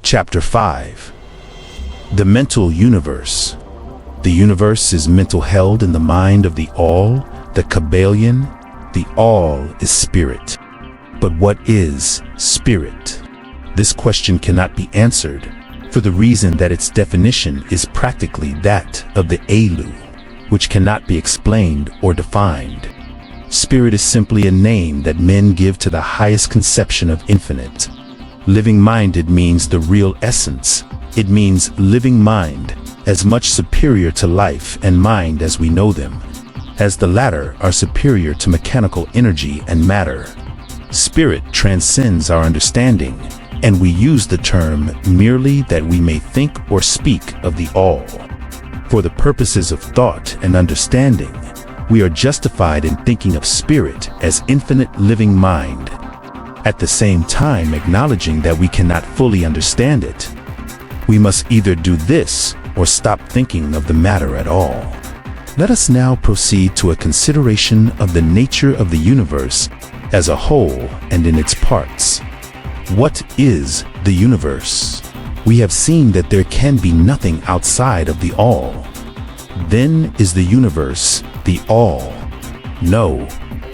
Chapter 5. The Mental Universe. The universe is mental held in the mind of the All, the Kybalion. The All is spirit. But what is spirit? This question cannot be answered for the reason that its definition is practically that of the Elu, which cannot be explained or defined. Spirit is simply a name that men give to the highest conception of infinite. Living-minded means the real essence. It means living mind, as much superior to life and mind as we know them, as the latter are superior to mechanical energy and matter. Spirit transcends our understanding, and we use the term merely that we may think or speak of the All. For the purposes of thought and understanding, we are justified in thinking of spirit as infinite living mind, at the same time acknowledging that we cannot fully understand it. We must either do this or stop thinking of the matter at all. Let us now proceed to a consideration of the nature of the universe as a whole and in its parts. What is the universe? We have seen that there can be nothing outside of the All. Then is the universe the All? No,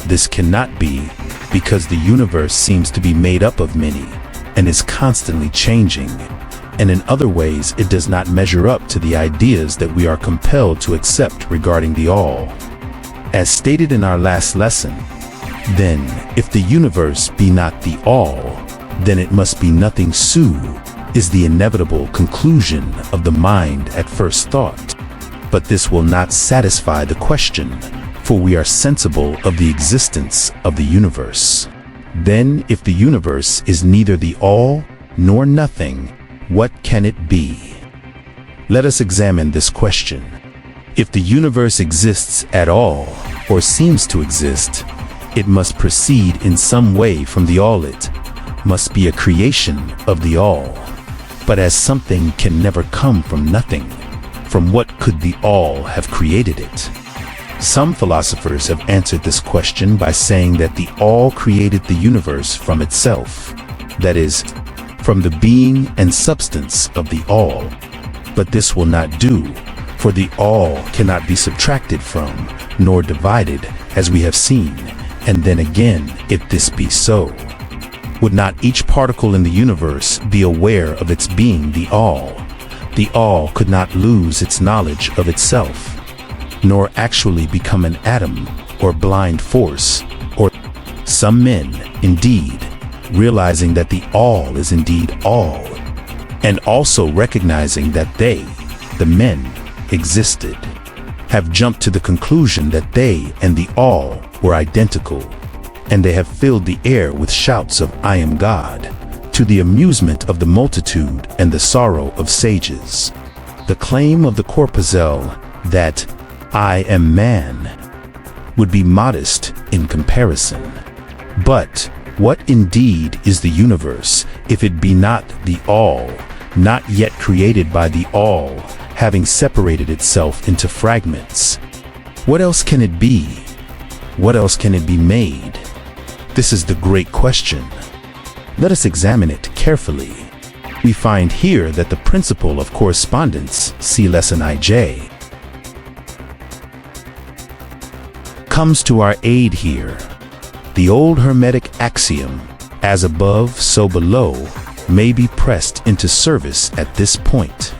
this cannot be, because the universe seems to be made up of many and is constantly changing, and in other ways it does not measure up to the ideas that we are compelled to accept regarding the All. As stated in our last lesson, then, if the universe be not the All, then it must be nothing so, is the inevitable conclusion of the mind at first thought. But this will not satisfy the question, for we are sensible of the existence of the universe. Then, if the universe is neither the All nor nothing, what can it be? Let us examine this question. If the universe exists at all, or seems to exist, it must proceed in some way from the All. It must be a creation of the All. But as something can never come from nothing, from what could the All have created it? Some philosophers have answered this question by saying that the All created the universe from itself, that is, from the being and substance of the All. But this will not do, for the All cannot be subtracted from, nor divided, as we have seen. And then again, if this be so, would not each particle in the universe be aware of its being the All? The All could not lose its knowledge of itself, nor actually become an atom or blind force, or some men, indeed, realizing that the All is indeed All, and also recognizing that they, the men, existed, have jumped to the conclusion that they and the All were identical, and they have filled the air with shouts of "I am God," to the amusement of the multitude and the sorrow of sages. The claim of the corpuscle that "I am man" would be modest in comparison. But what indeed is the universe if it be not the All, not yet created by the All, having separated itself into fragments? What else can it be? What else can it be made? This is the great question. Let us examine it carefully. We find here that the principle of correspondence, see lesson IJ, comes to our aid here. The old Hermetic axiom, as above, so below, may be pressed into service at this point.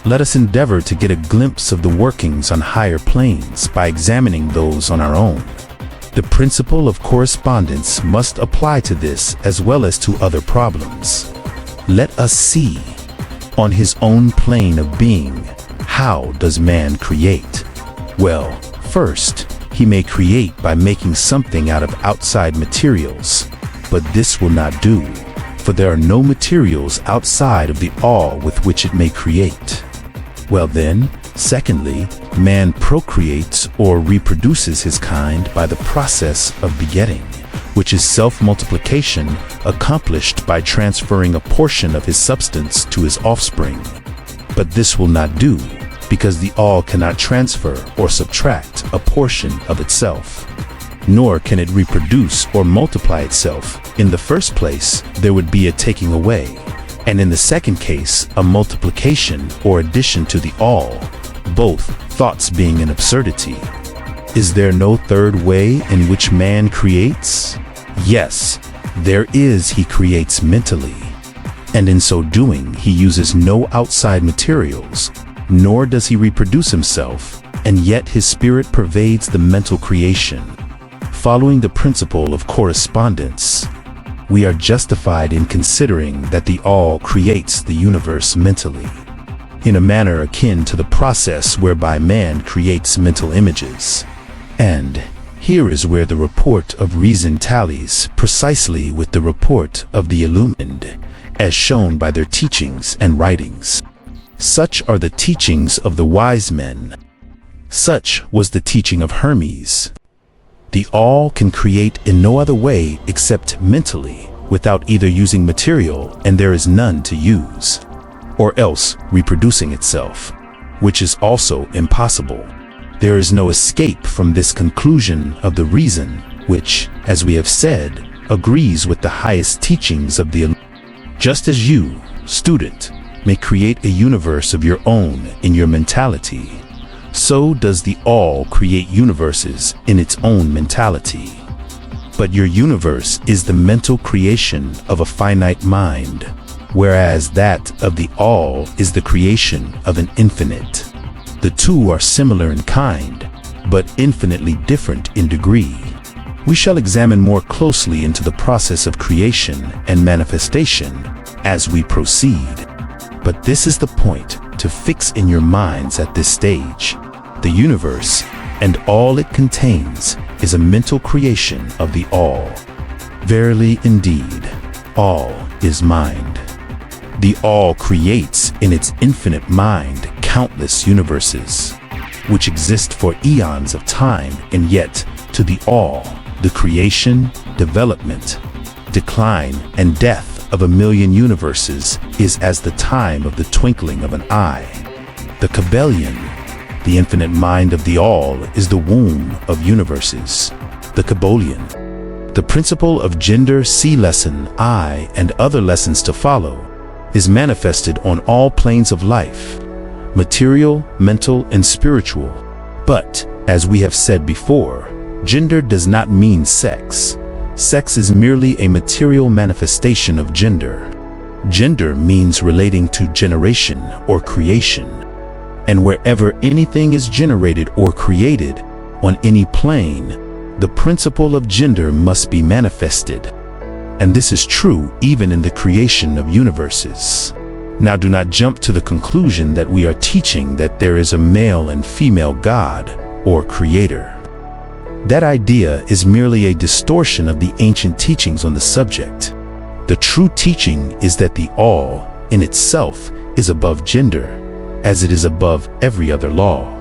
Let us endeavor to get a glimpse of the workings on higher planes by examining those on our own. The principle of correspondence must apply to this as well as to other problems. Let us see, on his own plane of being, how does man create? Well, first, he may create by making something out of outside materials, but this will not do, for there are no materials outside of the All with which it may create. Well then, secondly, man procreates or reproduces his kind by the process of begetting, which is self-multiplication accomplished by transferring a portion of his substance to his offspring. But this will not do, because the All cannot transfer or subtract a portion of itself, nor can it reproduce or multiply itself. In the first place, there would be a taking away, and in the second case, a multiplication or addition to the all, both thoughts being an absurdity. Is there no third way in which man creates? Yes, there is. He creates mentally, and in so doing, he uses no outside materials, nor does he reproduce himself, and yet his spirit pervades the mental creation. Following the principle of correspondence, we are justified in considering that the all creates the universe mentally, in a manner akin to the process whereby man creates mental images. And here is where the report of reason tallies precisely with the report of the illumined, as shown by their teachings and writings. Such are the teachings of the wise men. Such was the teaching of Hermes. The all can create in no other way except mentally, without either using material, and there is none to use, or else reproducing itself, which is also impossible. There is no escape from this conclusion of the reason, which, as we have said, agrees with the highest teachings of the just as you, student, may create a universe of your own in your mentality, so does the all create universes in its own mentality. But your universe is the mental creation of a finite mind, whereas that of the all is the creation of an infinite. The two are similar in kind, but infinitely different in degree. We shall examine more closely into the process of creation and manifestation as we proceed. But this is the point to fix in your minds at this stage. The universe and all it contains is a mental creation of the all. Verily indeed, all is mind. The all creates in its infinite mind countless universes, which exist for eons of time, and yet to the all, the creation, development, decline, and death of a million universes is as the time of the twinkling of an eye. The Kybalion, the infinite mind of the all, is the womb of universes. The Kybalion, the principle of gender, see lesson I and other lessons to follow, is manifested on all planes of life, material, mental, and spiritual. But, as we have said before, gender does not mean sex. Sex is merely a material manifestation of gender. Gender means relating to generation or creation. And wherever anything is generated or created, on any plane, the principle of gender must be manifested. And this is true even in the creation of universes. Now do not jump to the conclusion that we are teaching that there is a male and female God or creator. That idea is merely a distortion of the ancient teachings on the subject. The true teaching is that the all, in itself, is above gender, as it is above every other law,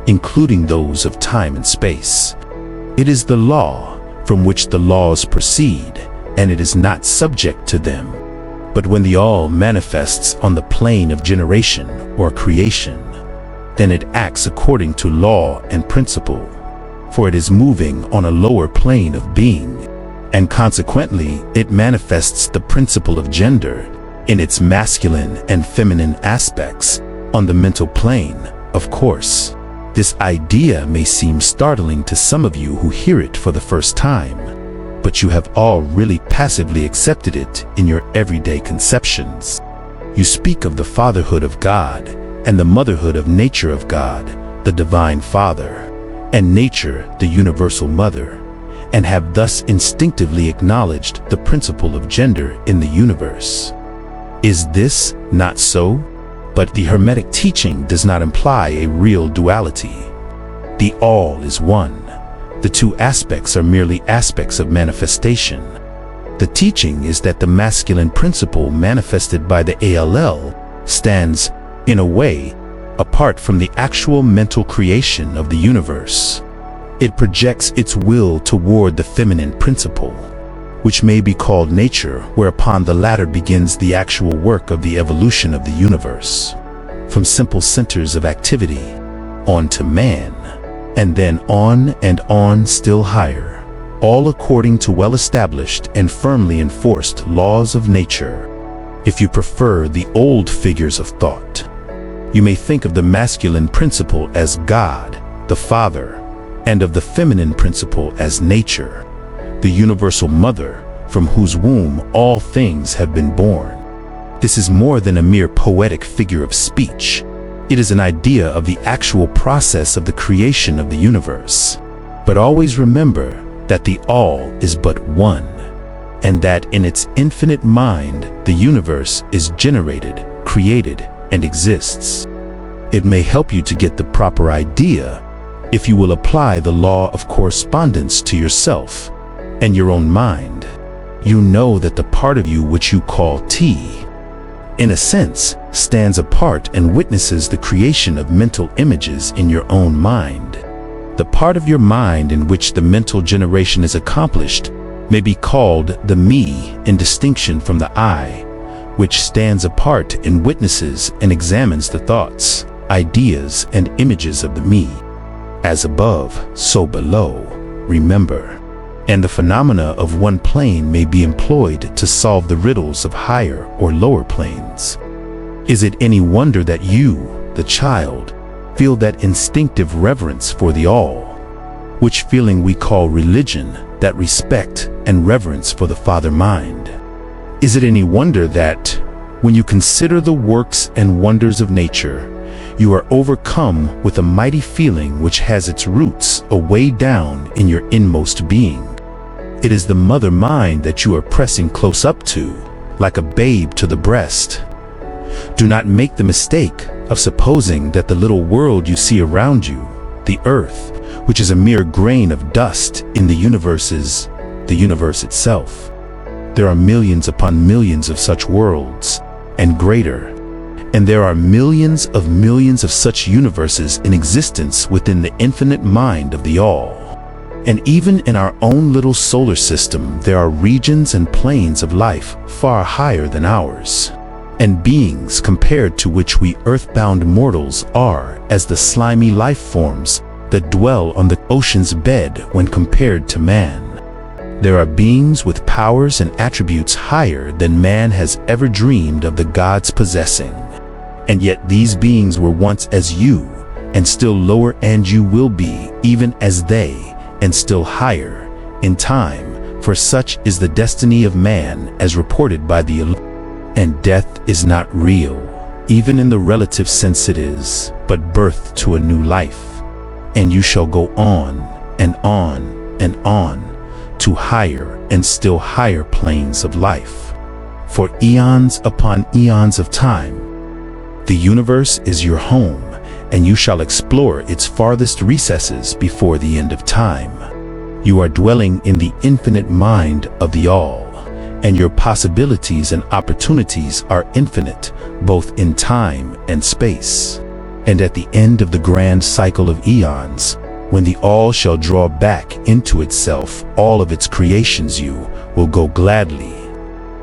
including those of time and space. It is the law from which the laws proceed, and it is not subject to them. But when the all manifests on the plane of generation or creation, then it acts according to law and principle, for it is moving on a lower plane of being, and consequently it manifests the principle of gender in its masculine and feminine aspects on the mental plane. Of course, this idea may seem startling to some of you who hear it for the first time, but you have all really passively accepted it in your everyday conceptions. You speak of the fatherhood of God and the motherhood of nature of God, the divine Father, and nature, the universal mother, and have thus instinctively acknowledged the principle of gender in the universe. Is this not so? But the Hermetic teaching does not imply a real duality. The all is one. The two aspects are merely aspects of manifestation. The teaching is that the masculine principle manifested by the ALL stands, in a way, apart from the actual mental creation of the universe. It projects its will toward the feminine principle, which may be called nature, whereupon the latter begins the actual work of the evolution of the universe, from simple centers of activity on to man, and then on and on still higher, all according to well-established and firmly enforced laws of nature. if you prefer the old figures of thought. You may think of the masculine principle as God, the Father, and of the feminine principle as nature, the universal mother from whose womb all things have been born. This is more than a mere poetic figure of speech. It is an idea of the actual process of the creation of the universe. But always remember that the all is but one, and that in its infinite mind the universe is generated, created, and exists. It may help you to get the proper idea if you will apply the law of correspondence to yourself and your own mind. You know that the part of you which you call T, in a sense, stands apart and witnesses the creation of mental images in your own mind. The part of your mind in which the mental generation is accomplished may be called the me in distinction from the I, which stands apart and witnesses and examines the thoughts, ideas, and images of the me. As above, so below, remember. And the phenomena of one plane may be employed to solve the riddles of higher or lower planes. Is it any wonder that you, the child, feel that instinctive reverence for the all, which feeling we call religion, that respect and reverence for the Father Mind? Is it any wonder that, when you consider the works and wonders of nature, you are overcome with a mighty feeling which has its roots away down in your inmost being? It is the mother mind that you are pressing close up to, like a babe to the breast. Do not make the mistake of supposing that the little world you see around you, the earth, which is a mere grain of dust in the universe, is the universe itself. There are millions upon millions of such worlds, and greater. And there are millions of such universes in existence within the infinite mind of the all. And even in our own little solar system, there are regions and planes of life far higher than ours, and beings compared to which we earthbound mortals are as the slimy life forms that dwell on the ocean's bed when compared to man. There are beings with powers and attributes higher than man has ever dreamed of the gods possessing. And yet these beings were once as you, and still lower, and you will be even as they, and still higher, in time, for such is the destiny of man as reported by the And death is not real, even in the relative sense it is, but birth to a new life. And you shall go on, and on, and on, to higher and still higher planes of life. For eons upon eons of time, the universe is your home, and you shall explore its farthest recesses before the end of time. You are dwelling in the infinite mind of the all, and your possibilities and opportunities are infinite, both in time and space. And at the end of the grand cycle of eons, when the all shall draw back into itself all of its creations, you will go gladly,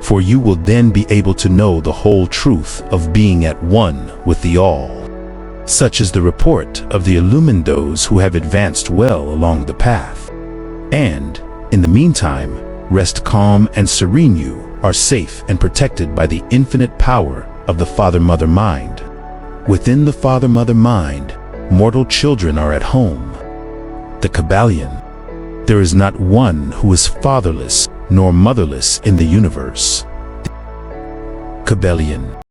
for you will then be able to know the whole truth of being at one with the all. Such is the report of the illumined, those who have advanced well along the path. And, in the meantime, rest calm and serene. You are safe and protected by the infinite power of the Father-Mother Mind. Within the Father-Mother Mind, mortal children are at home. The Kybalion. There is not one who is fatherless nor motherless in the universe. Kybalion.